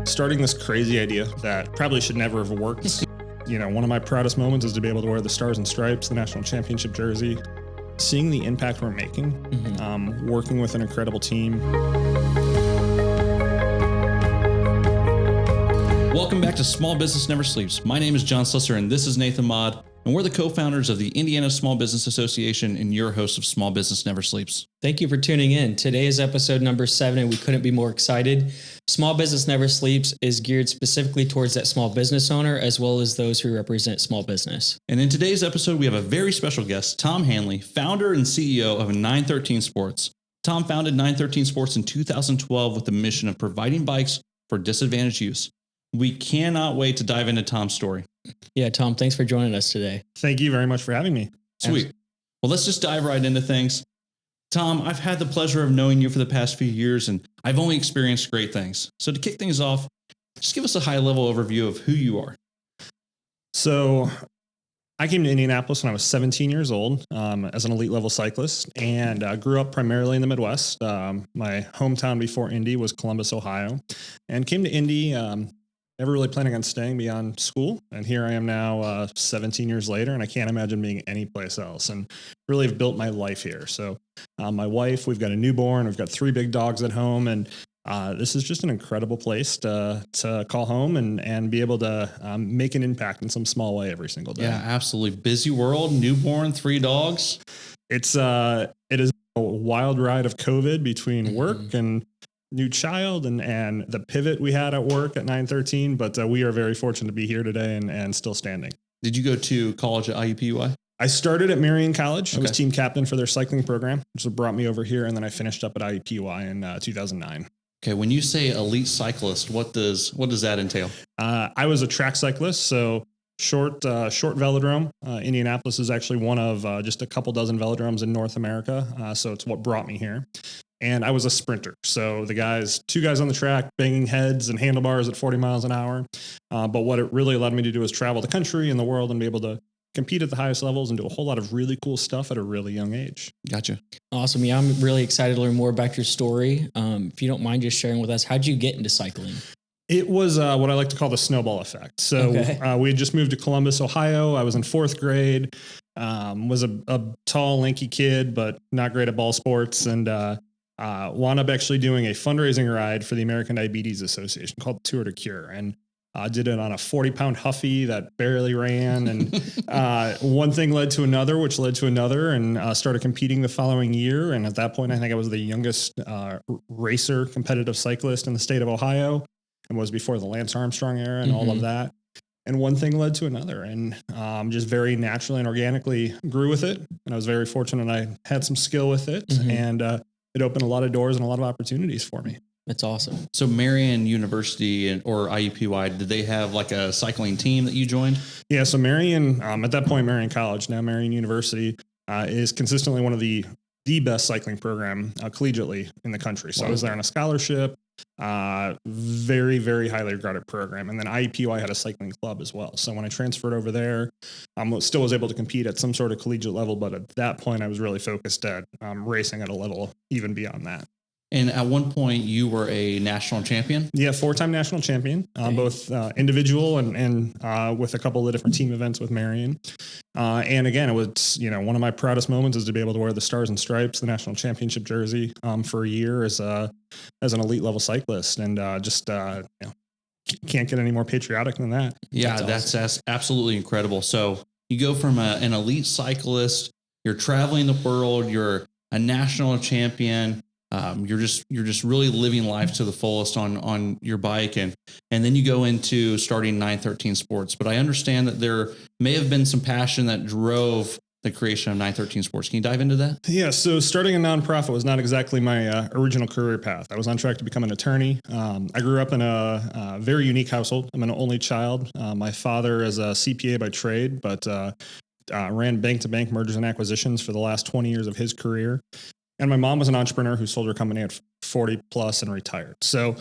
starting this crazy idea that probably should never have worked. One of my proudest moments is to be able to wear the Stars and Stripes, the national championship jersey, seeing the impact we're making, working with an incredible team. Welcome back to Small Business Never Sleeps. My name is John Slusser, and this is Nathan Maude, and we're the co-founders of the Indiana Small Business Association and your host of Small Business Never Sleeps. Thank you for tuning in. Today is episode number 7, and we couldn't be more excited. Small Business Never Sleeps is geared specifically towards that small business owner, as well as those who represent small business. And in today's episode, we have a very special guest, Tom Hanley, founder and CEO of 913 Sports. Tom founded 913 Sports in 2012 with the mission of providing bikes for disadvantaged youth. We cannot wait to dive into Tom's story. Yeah, Tom, thanks for joining us today. Thank you very much for having me. Sweet. Well, let's just dive right into things. Tom, I've had the pleasure of knowing you for the past few years, and I've only experienced great things. So to kick things off, just give us a high-level overview of who you are. So I came to Indianapolis when I was 17 years old as an elite level cyclist, and grew up primarily in the Midwest. My hometown before Indy was Columbus, Ohio, and came to Indy never really planning on staying beyond school. And here I am now 17 years later, and I can't imagine being anyplace else, and really have built my life here. So my wife, we've got a newborn, we've got 3 big dogs at home, and this is just an incredible place to call home and be able to make an impact in some small way every single day. Yeah, absolutely. Busy world, newborn, 3 dogs. It is a wild ride of COVID between work and new child and the pivot we had at work at 913, but we are very fortunate to be here today and still standing. Did you go to college at IUPUI? I started at Marion College. I was team captain for their cycling program, which brought me over here, and then I finished up at IUPUI in 2009. Okay, when you say elite cyclist, what does that entail? I was a track cyclist, so short velodrome. Indianapolis is actually one of just a couple dozen velodromes in North America, so it's what brought me here. And I was a sprinter. So 2 guys on the track, banging heads and handlebars at 40 miles an hour. But what it really allowed me to do is travel the country and the world and be able to compete at the highest levels and do a whole lot of really cool stuff at a really young age. Gotcha. Awesome. Yeah, I'm really excited to learn more about your story. If you don't mind just sharing with us, how'd you get into cycling? It was what I like to call the snowball effect. So we had just moved to Columbus, Ohio. I was in 4th grade, was a tall, lanky kid, but not great at ball sports. And wound up actually doing a fundraising ride for the American Diabetes Association called Tour de Cure, and did it on a 40-pound Huffy that barely ran. And one thing led to another, which led to another, and started competing the following year. And at that point, I think I was the youngest racer competitive cyclist in the state of Ohio, and was before the Lance Armstrong era and all of that. And one thing led to another, and just very naturally and organically grew with it. And I was very fortunate I had some skill with it, and it opened a lot of doors and a lot of opportunities for me. That's awesome. So Marion University or IUPUI, did they have like a cycling team that you joined? Yeah. So Marion, at that point, Marion College, now Marion University, is consistently one of the best cycling program collegiately in the country. So I was there on a scholarship, very, very highly regarded program. And then IUPUI had a cycling club as well. So when I transferred over there, still was able to compete at some sort of collegiate level. But at that point, I was really focused at racing at a level even beyond that. And at one point, you were a national champion? Yeah, 4-time national champion, both individual and with a couple of different team events with Marion. And again, it was one of my proudest moments is to be able to wear the Stars and Stripes, the national championship jersey, for a year as an elite level cyclist, and can't get any more patriotic than that. Yeah, that's absolutely incredible. So you go from an elite cyclist, you're traveling the world, you're a national champion. You're just really living life to the fullest on your bike, and then you go into starting 913 Sports. But I understand that there may have been some passion that drove the creation of 913 Sports. Can you dive into that? Yeah. So starting a nonprofit was not exactly my original career path. I was on track to become an attorney. I grew up in a very unique household. I'm an only child. My father is a CPA by trade, but ran bank-to-bank mergers and acquisitions for the last 20 years of his career. And my mom was an entrepreneur who sold her company at 40 plus and retired. So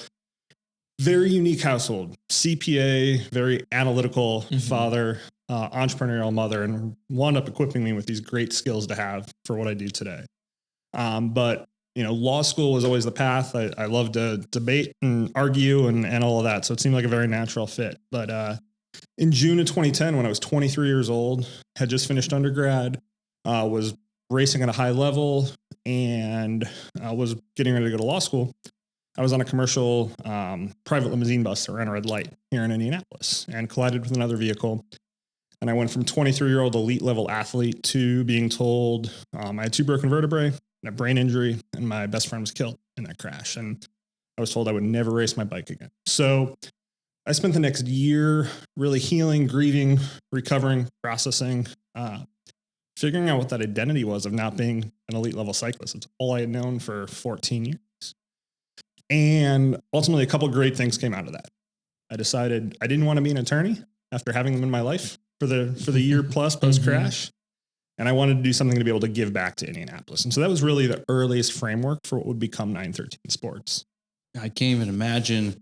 very unique household, CPA, very analytical father, entrepreneurial mother, and wound up equipping me with these great skills to have for what I do today. But law school was always the path. I love to debate and argue and all of that. So it seemed like a very natural fit. But in June of 2010, when I was 23 years old, had just finished undergrad, was racing at a high level, and was getting ready to go to law school. I was on a commercial private limousine bus that ran a red light here in Indianapolis and collided with another vehicle. And I went from 23-year-old elite level athlete to being told I had 2 broken vertebrae, a brain injury, and my best friend was killed in that crash. And I was told I would never race my bike again. So I spent the next year really healing, grieving, recovering, processing, figuring out what that identity was of not being an elite level cyclist. It's all I had known for 14 years. And ultimately, a couple of great things came out of that. I decided I didn't want to be an attorney after having them in my life for the year plus post crash. And I wanted to do something to be able to give back to Indianapolis. And so that was really the earliest framework for what would become 913 Sports. I can't even imagine,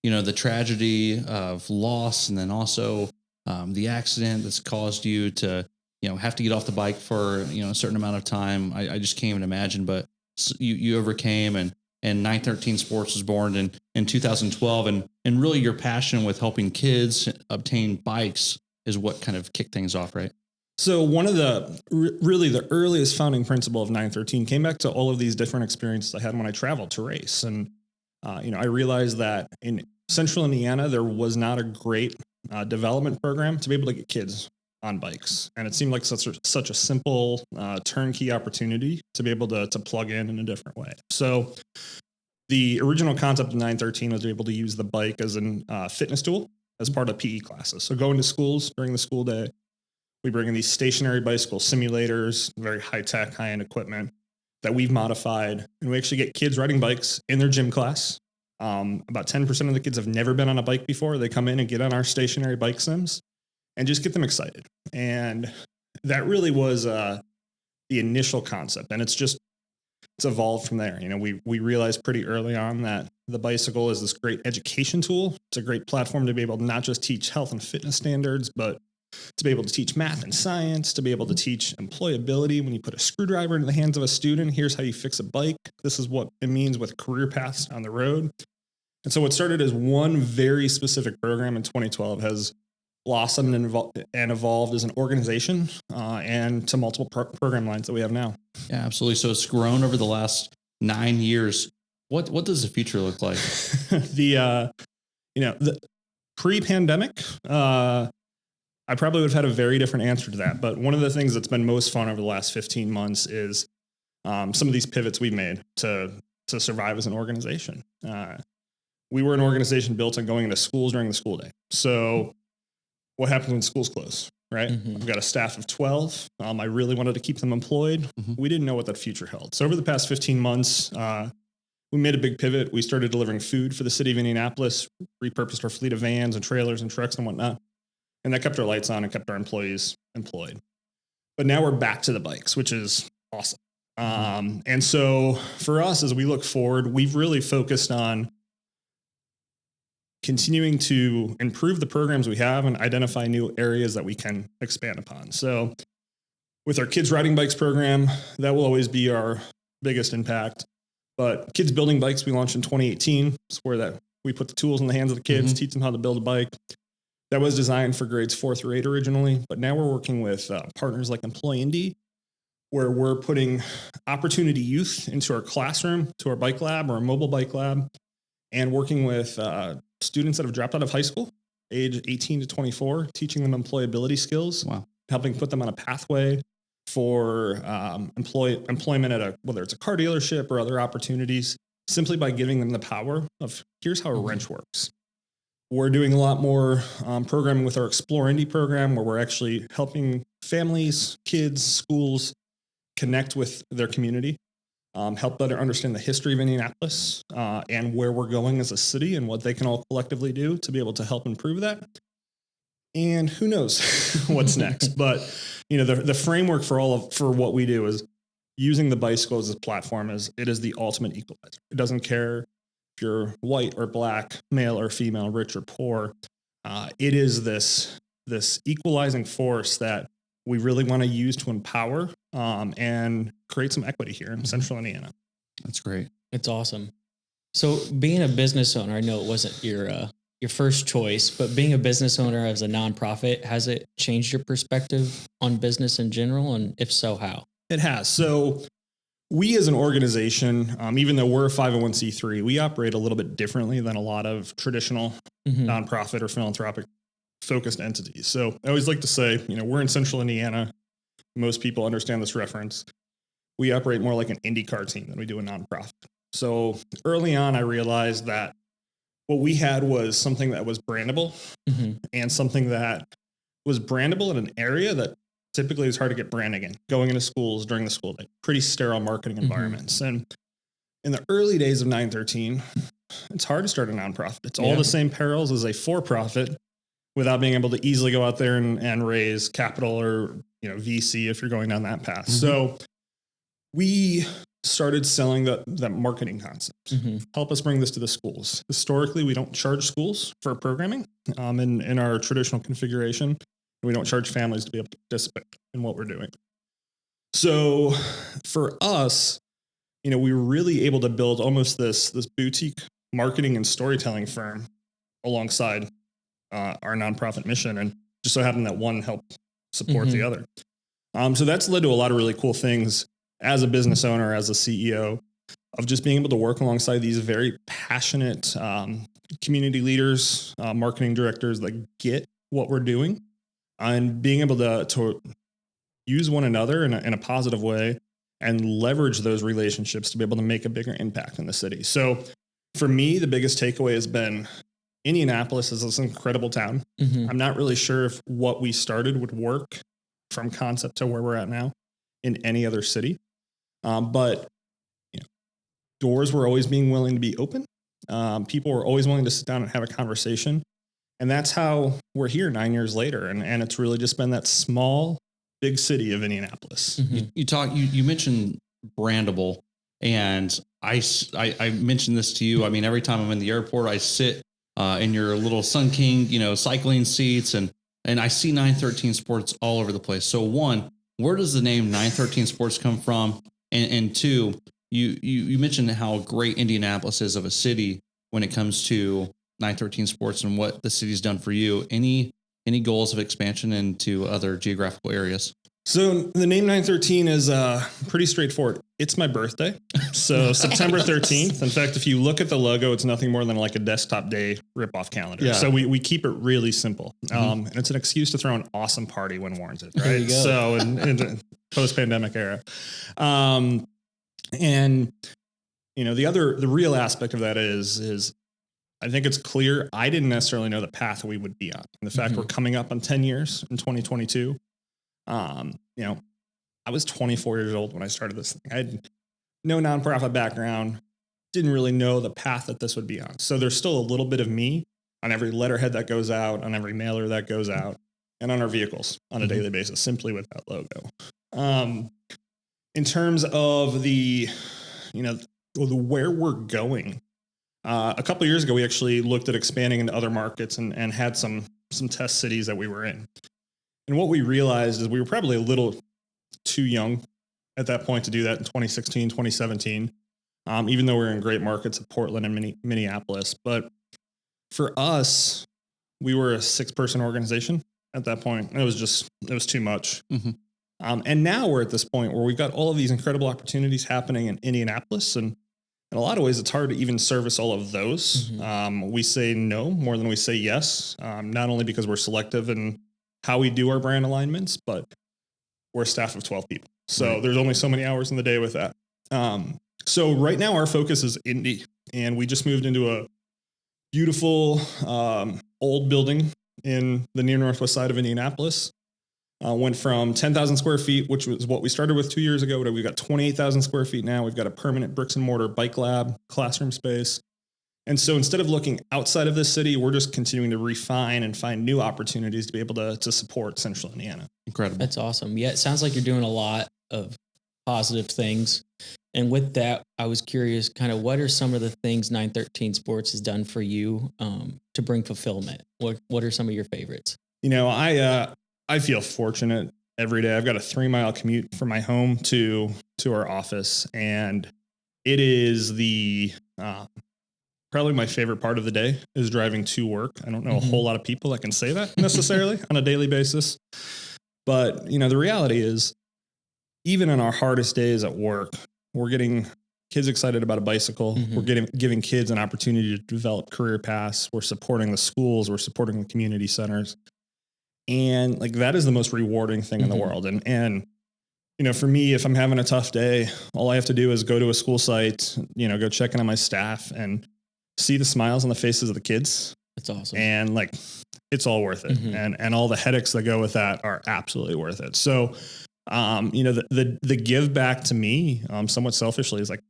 the tragedy of loss, and then also the accident that's caused you to, have to get off the bike for, a certain amount of time. I just can't even imagine, but you overcame, and 913 Sports was born in 2012. And really your passion with helping kids obtain bikes is what kind of kicked things off, right? So one of the earliest founding principle of 913 came back to all of these different experiences I had when I traveled to race. And, I realized that in central Indiana, there was not a great development program to be able to get kids on bikes. And it seemed like such a simple turnkey opportunity to be able to plug in a different way. So the original concept of 913 was to be able to use the bike as a fitness tool as part of PE classes. So going to schools during the school day, we bring in these stationary bicycle simulators, very high-tech, high-end equipment that we've modified. And we actually get kids riding bikes in their gym class. About 10% of the kids have never been on a bike before. They come in and get on our stationary bike sims and just get them excited. And that really was the initial concept. And it's evolved from there. We realized pretty early on that the bicycle is this great education tool. It's a great platform to be able to not just teach health and fitness standards, but to be able to teach math and science, to be able to teach employability. When you put a screwdriver into the hands of a student, here's how you fix a bike. This is what it means with career paths on the road. And so what started as one very specific program in 2012 has blossomed and evolved as an organization and to multiple program lines that we have now. Yeah, absolutely. So it's grown over the last 9 years. What does the future look like? The pre-pandemic, I probably would have had a very different answer to that. But one of the things that's been most fun over the last 15 months is some of these pivots we've made to survive as an organization. We were an organization built on going into schools during the school day. So what happens when schools close, right? Mm-hmm. I've got a staff of 12. I really wanted to keep them employed. Mm-hmm. We didn't know what that future held. So over the past 15 months, we made a big pivot. We started delivering food for the city of Indianapolis, repurposed our fleet of vans and trailers and trucks and whatnot. And that kept our lights on and kept our employees employed. But now we're back to the bikes, which is awesome. And so for us, as we look forward, we've really focused on continuing to improve the programs we have and identify new areas that we can expand upon. So with our kids riding bikes program, that will always be our biggest impact. But kids building bikes, we launched in 2018. It's where we put the tools in the hands of the kids, teach them how to build a bike. That was designed for grades 4 through 8 originally, but now we're working with partners like Employ Indy, where we're putting opportunity youth into our classroom, to our bike lab or a mobile bike lab, and working with students that have dropped out of high school, age 18 to 24, teaching them employability skills, helping put them on a pathway for employment at whether it's a car dealership or other opportunities, simply by giving them the power of here's how a wrench works. We're doing a lot more programming with our Explore Indy program, where we're actually helping families, kids, schools connect with their community, help better understand the history of Indianapolis and where we're going as a city and what they can all collectively do to be able to help improve that. And who knows what's next? But the framework for what we do is using the bicycle as a platform. It is the ultimate equalizer. It doesn't care if you're white or black, male or female, rich or poor. It is this equalizing force that we really want to use to empower and create some equity here in Central Indiana. That's great. It's awesome. So being a business owner, I know it wasn't your first choice, but being a business owner as a nonprofit, has it changed your perspective on business in general? And if so, how? It has. So we as an organization, even though we're a 501c3, we operate a little bit differently than a lot of traditional nonprofit or philanthropic focused entities. So I always like to say, we're in central Indiana. Most people understand this reference. We operate more like an IndyCar team than we do a nonprofit. So early on, I realized that what we had was something that was brandable and something that was brandable in an area that typically is hard to get branding in, going into schools during the school day, pretty sterile marketing environments. And in the early days of 913, it's hard to start a nonprofit. It's all the same perils as a for-profit without being able to easily go out there and raise capital or, VC if you're going down that path. So we started selling that marketing concept. Help us bring this to the schools. Historically, we don't charge schools for programming in our traditional configuration. We don't charge families to be able to participate in what we're doing. So for us, we were really able to build almost this boutique marketing and storytelling firm alongside our nonprofit mission, and just so happened that one helped support the other. So that's led to a lot of really cool things as a business owner, as a CEO, of just being able to work alongside these very passionate community leaders, marketing directors that get what we're doing, and being able to use one another in a positive way and leverage those relationships to be able to make a bigger impact in the city. So for me, the biggest takeaway has been Indianapolis is this incredible town. I'm not really sure if what we started would work from concept to where we're at now in any other city. But doors were always being willing to be open. People were always willing to sit down and have a conversation. And that's how we're here 9 years later. And it's really just been that small, big city of Indianapolis. You mentioned brandable, and I mentioned this to you. I mean, every time I'm in the airport, I sit in your little Sun King, cycling seats, and I see 913 Sports all over the place. So one, where does the name 913 Sports come from? And two, you mentioned how great Indianapolis is of a city when it comes to 913 Sports and what the city's done for you. Any goals of expansion into other geographical areas? So the name 913 is pretty straightforward. It's my birthday. So September 13th. In fact, if you look at the logo, it's nothing more than like a desktop day rip-off calendar. Yeah. So we keep it really simple. And it's an excuse to throw an awesome party when warranted, right? There you go. So in the post-pandemic era. And the real aspect of that is I think it's clear I didn't necessarily know the path we would be on. And the fact we're coming up on 10 years in 2022. I was 24 years old when I started this thing. I had no nonprofit background, didn't really know the path that this would be on. So there's still a little bit of me on every letterhead that goes out, on every mailer that goes out, and on our vehicles on a daily basis, simply with that logo. In terms of the where we're going, a couple of years ago, we actually looked at expanding into other markets and had some test cities that we were in. And what we realized is we were probably a little too young at that point to do that in 2016, 2017, even though we're in great markets of Portland and Minneapolis. But for us, we were a 6-person organization at that point. It was too much. And now we're at this point where we've got all of these incredible opportunities happening in Indianapolis. And in a lot of ways, it's hard to even service all of those. We say no more than we say yes, not only because we're selective in how we do our brand alignments, but we're a staff of 12 people. So there's only so many hours in the day with that. So right now our focus is Indy, and we just moved into a beautiful old building in the near northwest side of Indianapolis. Went from 10,000 square feet, which was what we started with 2 years ago, to we've got 28,000 square feet now. We've got a permanent bricks and mortar bike lab, classroom space. And so instead of looking outside of this city, we're just continuing to refine and find new opportunities to be able to support Central Indiana. Incredible. That's awesome. Yeah, it sounds like you're doing a lot of positive things. And with that, I was curious, kind of what are some of the things 913 Sports has done for you to bring fulfillment? What are some of your favorites? I feel fortunate every day. I've got a 3-mile commute from my home to our office, and it is probably my favorite part of the day is driving to work. I don't know a whole lot of people that can say that necessarily on a daily basis. But, the reality is, even on our hardest days at work, we're getting kids excited about a bicycle. We're giving kids an opportunity to develop career paths. We're supporting the schools. We're supporting the community centers. And like, that is the most rewarding thing in the world. And, for me, if I'm having a tough day, all I have to do is go to a school site, go check in on my staff and see the smiles on the faces of the kids. That's awesome. And like, it's all worth it. And all the headaches that go with that are absolutely worth it. So, the give back to me, somewhat selfishly, is like,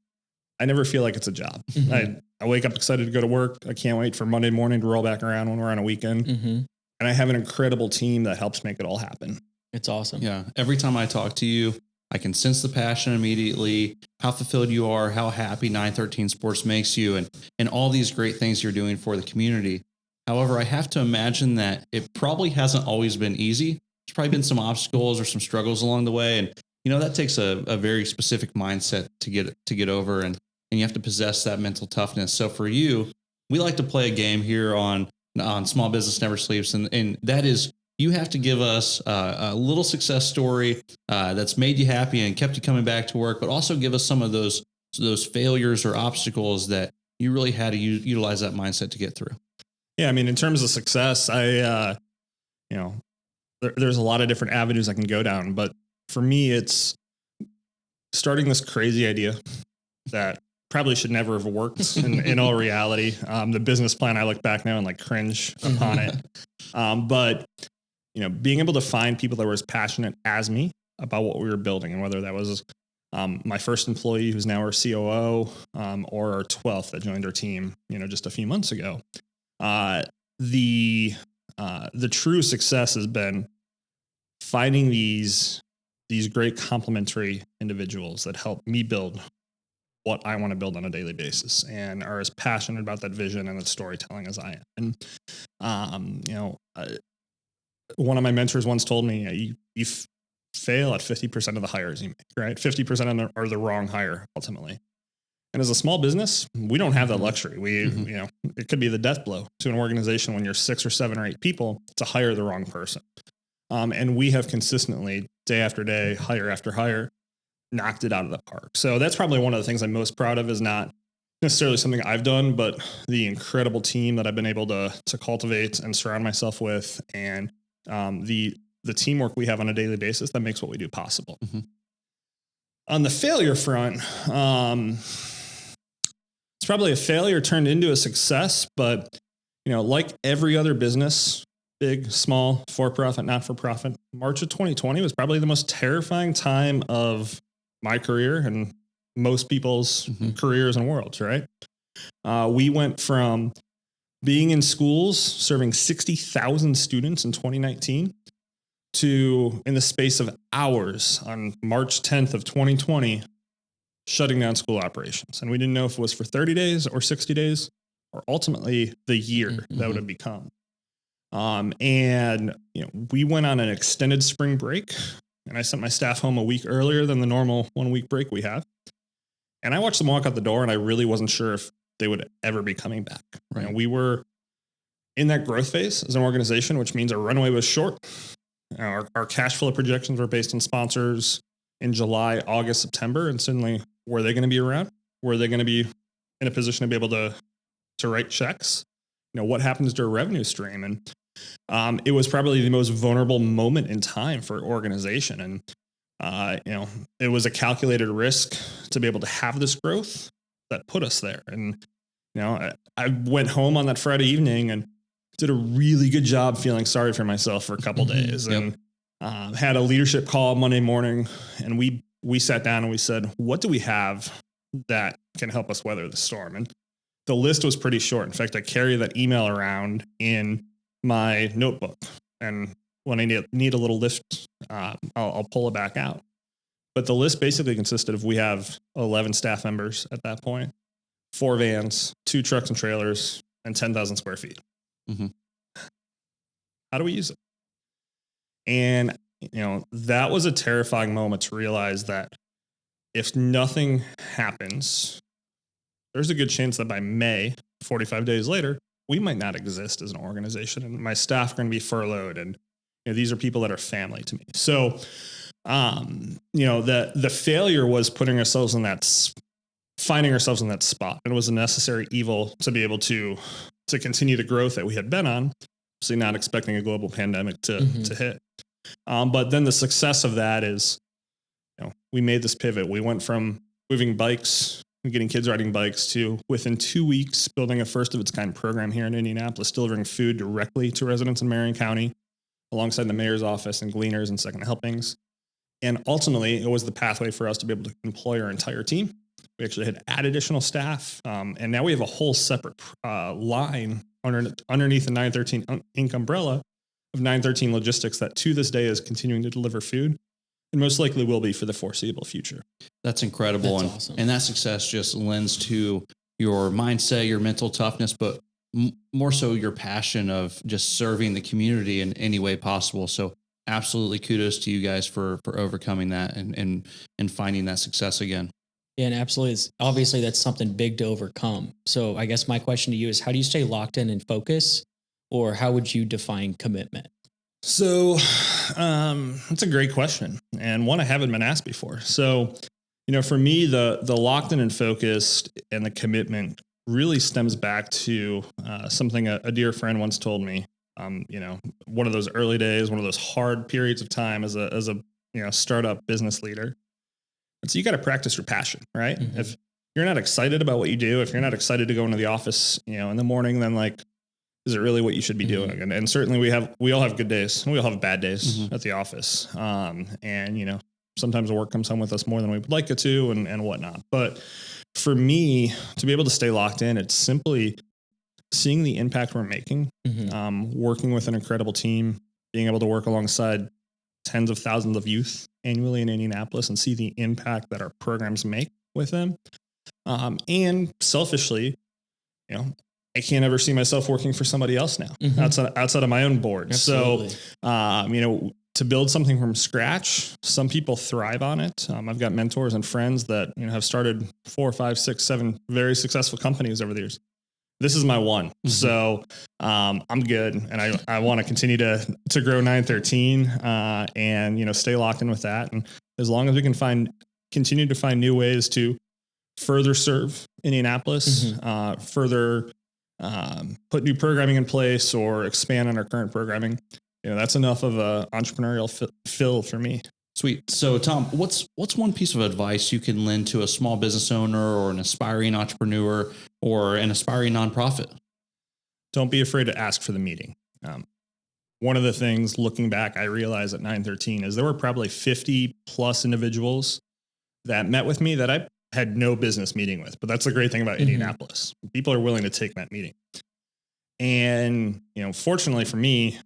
I never feel like it's a job. I wake up excited to go to work. I can't wait for Monday morning to roll back around when we're on a weekend. And I have an incredible team that helps make it all happen. It's awesome. Yeah. Every time I talk to you, I can sense the passion immediately, how fulfilled you are, how happy 913 Sports makes you, and all these great things you're doing for the community. However, I have to imagine that it probably hasn't always been easy. There's probably been some obstacles or some struggles along the way. And, that takes a very specific mindset to get over, and you have to possess that mental toughness. So for you, we like to play a game here on Small Business Never Sleeps. And that is, you have to give us a little success story that's made you happy and kept you coming back to work, but also give us some of those failures or obstacles that you really had to utilize that mindset to get through. Yeah. I mean, in terms of success, there's a lot of different avenues I can go down, but for me, it's starting this crazy idea that probably should never have worked in all reality. The business plan, I look back now and like cringe upon it. But being able to find people that were as passionate as me about what we were building, and whether that was my first employee who's now our COO, or our 12th that joined our team, just a few months ago. The true success has been finding these great complementary individuals that help me build what I want to build on a daily basis and are as passionate about that vision and that storytelling as I am. And, one of my mentors once told me, you fail at 50% of the hires you make, right? 50% are the wrong hire ultimately. And as a small business, we don't have that luxury. It could be the death blow to an organization when you're 6 or 7 or 8 people to hire the wrong person. And we have consistently, day after day, hire after hire, knocked it out of the park. So that's probably one of the things I'm most proud of, is not necessarily something I've done, but the incredible team that I've been able to cultivate and surround myself with, and the teamwork we have on a daily basis that makes what we do possible. On the failure front, it's probably a failure turned into a success, but like every other business, big, small, for-profit, not-for-profit, March of 2020 was probably the most terrifying time of my career and most people's careers and worlds, right? We went from being in schools, serving 60,000 students in 2019, to, in the space of hours, on March 10th of 2020, shutting down school operations. And we didn't know if it was for 30 days or 60 days or ultimately the year that would have become. And we went on an extended spring break, and I sent my staff home a week earlier than the normal 1 week break we have. And I watched them walk out the door, and I really wasn't sure if they would ever be coming back. Right. We were in that growth phase as an organization, which means our runway was short. Our cash flow projections were based on sponsors in July, August, September, and suddenly, were they going to be around? Were they going to be in a position to be able to write checks? What happens to our revenue stream? And it was probably the most vulnerable moment in time for organization. And it was a calculated risk to be able to have this growth that put us there. And I went home on that Friday evening and did a really good job feeling sorry for myself for a couple days, and had a leadership call Monday morning, and we sat down and we said, what do we have that can help us weather the storm? And the list was pretty short. In fact, I carry that email around in my notebook, and when I need a little lift, I'll pull it back out. But the list basically consisted of, we have 11 staff members at that point, 4 vans, 2 trucks and trailers, and 10,000 square feet. How do we use it? And, that was a terrifying moment to realize that if nothing happens there's a good chance that by May, 45 days later, we might not exist as an organization, and my staff are going to be furloughed. And these are people that are family to me. So, the failure was finding ourselves in that spot. It was a necessary evil to be able to continue the growth that we had been on. So not expecting a global pandemic to hit. But then the success of that is, we made this pivot. We went from moving bikes and getting kids riding bikes to, within 2 weeks, building a first of its kind program here in Indianapolis, delivering food directly to residents in Marion County, alongside the mayor's office and Gleaners and Second Helpings. And ultimately, it was the pathway for us to be able to employ our entire team. We actually had add additional staff. And now we have a whole separate line underneath the 913 Inc. umbrella of 913 Logistics that to this day is continuing to deliver food, and most likely will be for the foreseeable future. That's incredible. That's awesome. And that success just lends to your mindset, your mental toughness, but more so your passion of just serving the community in any way possible. So absolutely kudos to you guys for overcoming that and finding that success again. Yeah, and absolutely. Obviously, that's something big to overcome. So I guess my question to you is, how do you stay locked in and focus, or how would you define commitment? So that's a great question, and one I haven't been asked before. So, for me, the locked in and focused and the commitment really stems back to something a dear friend once told me. One of those early days, one of those hard periods of time as a startup business leader. And so you got to practice your passion, right? Mm-hmm. If you're not excited about what you do, if you're not excited to go into the office, in the morning, then is it really what you should be doing? And certainly we all have good days, and we all have bad days at the office. And sometimes the work comes home with us more than we would like it to, and whatnot. But for me, to be able to stay locked in, it's simply seeing the impact we're making, working with an incredible team, being able to work alongside tens of thousands of youth annually in Indianapolis and see the impact that our programs make with them. And selfishly, I can't ever see myself working for somebody else now outside of my own board. Absolutely. So, to build something from scratch, some people thrive on it. I've got mentors and friends that, have started 4, 5, 6, 7 very successful companies over the years. This is my one. So, I'm good. And I want to continue to grow 913, and, stay locked in with that. And as long as we can continue to find new ways to further serve Indianapolis, further, put new programming in place or expand on our current programming, that's enough of a entrepreneurial fill for me. Sweet. So Tom, what's one piece of advice you can lend to a small business owner or an aspiring entrepreneur or an aspiring nonprofit? Don't be afraid to ask for the meeting. One of the things looking back, I realized at 913 is there were probably 50 plus individuals that met with me that I had no business meeting with, but that's the great thing about Indianapolis. People are willing to take that meeting. And, fortunately for me,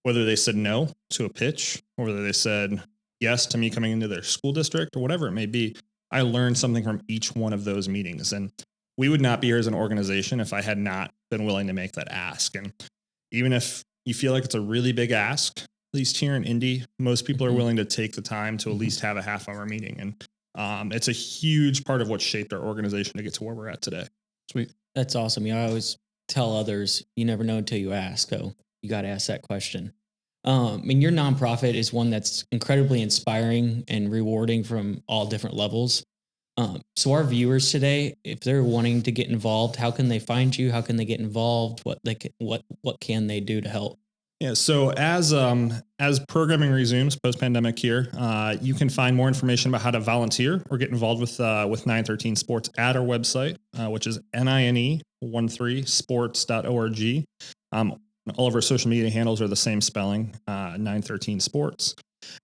whether they said no to a pitch or whether they said yes to me coming into their school district or whatever it may be, I learned something from each one of those meetings. And we would not be here as an organization if I had not been willing to make that ask. And even if you feel like it's a really big ask, at least here in Indy, most people are willing to take the time to at least have a half-hour meeting. And it's a huge part of what shaped our organization to get to where we're at today. Sweet. That's awesome. I always tell others, you never know until you ask. So you got to ask that question. Your nonprofit is one that's incredibly inspiring and rewarding from all different levels. So our viewers today, if they're wanting to get involved, how can they find you? How can they get involved? What can they do to help? Yeah. So as programming resumes post-pandemic here, you can find more information about how to volunteer or get involved with 913 Sports at our website, which is NINE13sports.org. All of our social media handles are the same spelling, 913 Sports.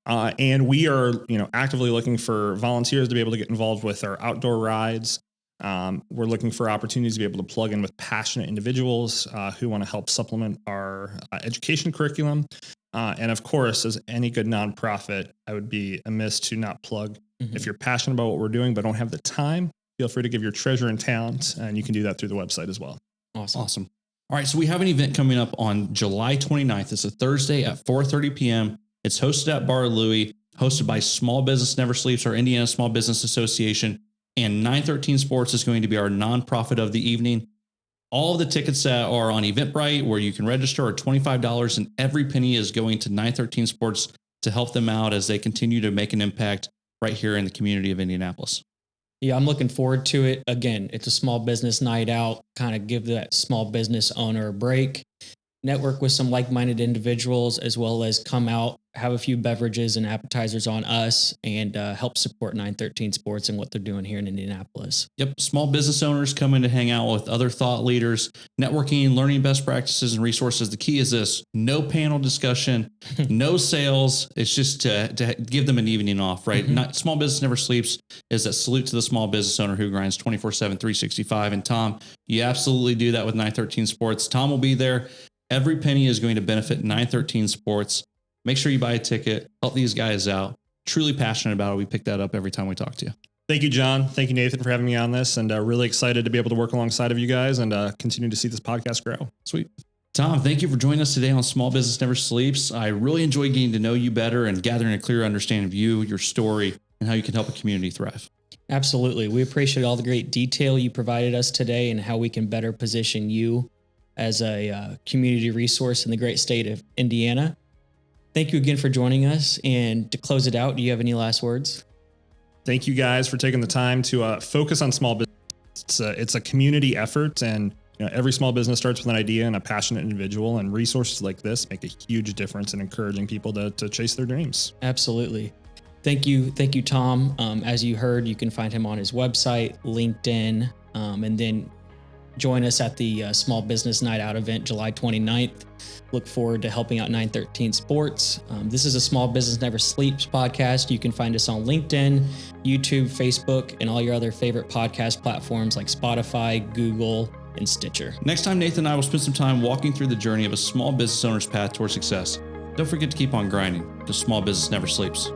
And we are, actively looking for volunteers to be able to get involved with our outdoor rides. We're looking for opportunities to be able to plug in with passionate individuals who want to help supplement our education curriculum. And of course, as any good nonprofit, I would be amiss to not plug. If you're passionate about what we're doing, but don't have the time, feel free to give your treasure and talent, and you can do that through the website as well. Awesome. All right. So we have an event coming up on July 29th. It's a Thursday at 4:30 p.m. It's hosted at Bar Louie, hosted by Small Business Never Sleeps, our Indiana Small Business Association. and 913 Sports is going to be our nonprofit of the evening. All of the tickets that are on Eventbrite where you can register are $25, and every penny is going to 913 Sports to help them out as they continue to make an impact right here in the community of Indianapolis. Yeah, I'm looking forward to it. Again, it's a small business night out, kind of give that small business owner a break, network with some like-minded individuals, as well as come out, have a few beverages and appetizers on us, and help support 913 Sports and what they're doing here in Indianapolis. Yep. Small business owners coming to hang out with other thought leaders, networking, learning best practices and resources. The key is this: no panel discussion, no sales. It's just to give them an evening off, right? Mm-hmm. Not small business never sleeps is that salute to the small business owner who grinds 24/7, 365. And Tom, you absolutely do that with 913 Sports. Tom will be there. Every penny is going to benefit 913 Sports. Make sure you buy a ticket, help these guys out. Truly passionate about it. We pick that up every time we talk to you. Thank you, John. Thank you, Nathan, for having me on this, and really excited to be able to work alongside of you guys and continue to see this podcast grow. Sweet. Tom, thank you for joining us today on Small Business Never Sleeps. I really enjoyed getting to know you better and gathering a clearer understanding of you, your story, and how you can help a community thrive. Absolutely. We appreciate all the great detail you provided us today and how we can better position you as a community resource in the great state of Indiana. Thank you again for joining us. And to close it out, do you have any last words? Thank you guys for taking the time to focus on small business. It's a community effort, and every small business starts with an idea and a passionate individual, and resources like this make a huge difference in encouraging people to chase their dreams. Absolutely. Thank you, Tom. As you heard, you can find him on his website, LinkedIn, and then join us at the Small Business Night Out event, July 29th. Look forward to helping out 913 Sports. This is a Small Business Never Sleeps podcast. You can find us on LinkedIn, YouTube, Facebook, and all your other favorite podcast platforms like Spotify, Google, and Stitcher. Next time, Nathan and I will spend some time walking through the journey of a small business owner's path toward success. Don't forget to keep on grinding, because small business never sleeps.